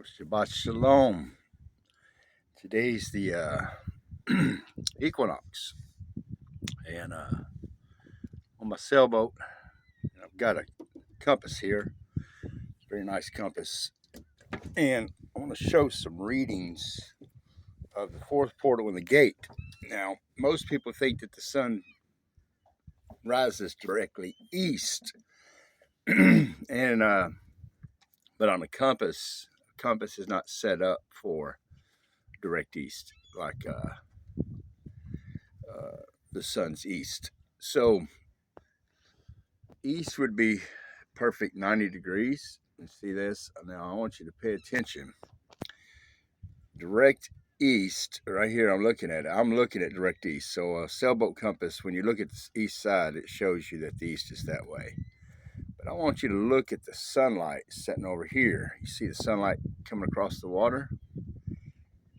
Shabbat Shalom. Today's the Equinox, and on my sailboat, I've got a compass here, very nice compass, and I want to show some readings of the fourth portal in the gate. Now, most people think that the sun rises directly east, and but on a compass is not set up for direct east like the sun's east. So east would be perfect 90 degrees. You see this? Now I want you to pay attention. Direct east, right here I'm looking at it. I'm looking at direct east. So a sailboat compass, when you look at the east side, it shows you that the east is that way. But I want you to look at the sunlight setting over here. You see the sunlight coming across the water?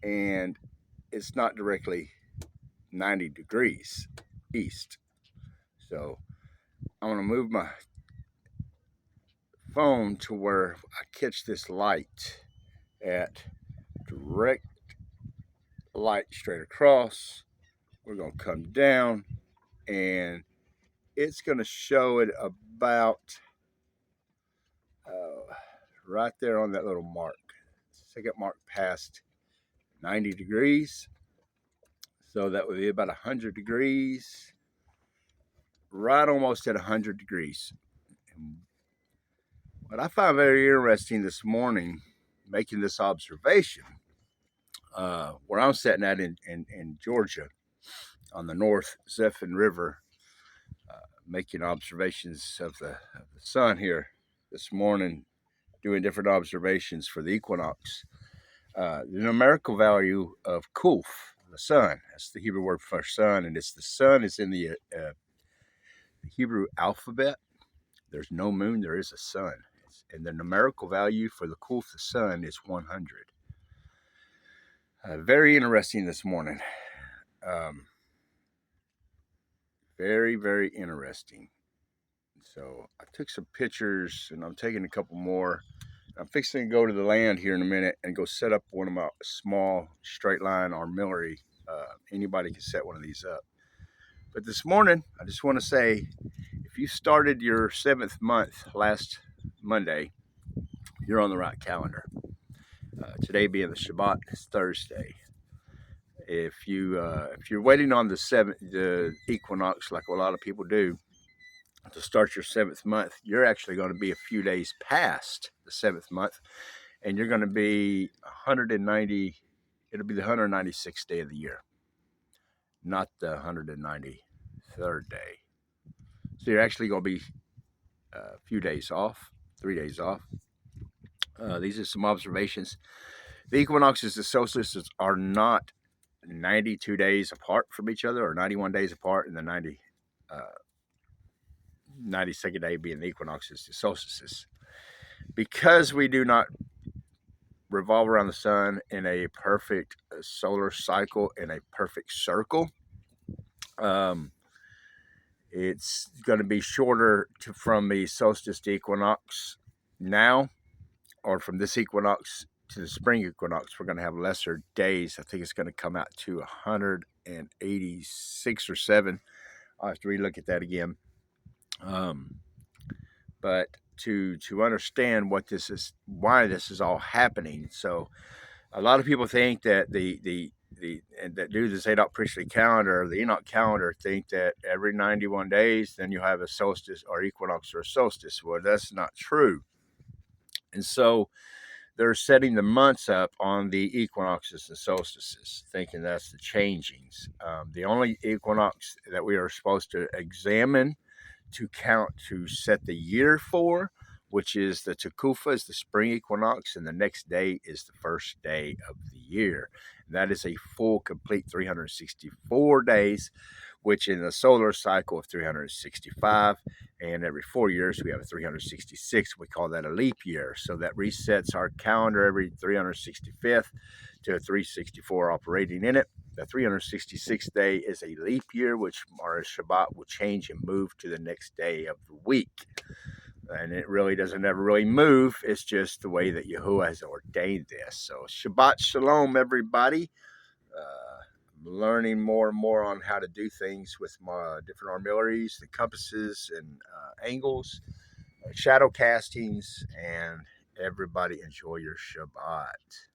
And it's not directly 90 degrees east. So I'm going to move my phone to where I catch this light at direct light straight across. We're going to come down and it's going to show it about right there on that little mark, second mark past 90 degrees. So that would be about 100 degrees, right almost at 100 degrees. And what I find very interesting this morning, making this observation, where I'm sitting at in Georgia on the North Zephyr River, making observations of the sun here this morning, doing different observations for the equinox. The numerical value of Kuf, the sun, that's the Hebrew word for sun, and it's the sun is in the Hebrew alphabet. There's no moon, there is a sun. And the numerical value for the Kuf, the sun, is 100. Very interesting this morning. Very, very interesting. So I took some pictures and I'm taking a couple more. I'm fixing to go to the land here in a minute and go set up one of my small straight line armillary. Anybody can set one of these up. But this morning, I just want to say, if you started your 7th month last Monday, you're on the right calendar. Today being the Shbt, it's Thursday. If you're waiting on the equinox, like a lot of people do, to start your 7th month, you're actually going to be a few days past the 7th month, and you're going to be 190. It'll be the 196th day of the year, not the 193rd day. So you're actually going to be a few days off, 3 days off. These are some observations. The equinoxes, the solstices, are not 92 days apart from each other, or 91 days apart, and the 92nd day being the equinoxes, the solstices. Because we do not revolve around the sun in a perfect solar cycle, in a perfect circle, it's going to be shorter from the solstice to equinox now, or from this equinox to the spring equinox. We're going to have lesser days. I think it's going to come out to 186 or 7. I'll have to relook at that again. But to understand what this is, why this is all happening. So a lot of people think that that do the Zadok priestly calendar, the Enoch calendar, think that every 91 days, then you have a solstice or equinox or a solstice. Well, that's not true. And so they're setting the months up on the equinoxes and solstices, thinking that's the changings. The only equinox that we are supposed to examine to count, to set the year for, which is the Tekufa, is the spring equinox, and the next day is the first day of the year. And that is a full, complete 364 days, which in the solar cycle of 365, and every 4 years we have a 366. We call that a leap year. So that resets our calendar every 365th to a 364 operating in it. The 366th day is a leap year, which our Shabbat will change and move to the next day of the week. and it really doesn't ever really move. It's just the way that Yahuwah has ordained this. So Shabbat Shalom, everybody. I'm learning more and more on how to do things with my different armilleries, the compasses and angles, shadow castings, and everybody enjoy your Shabbat.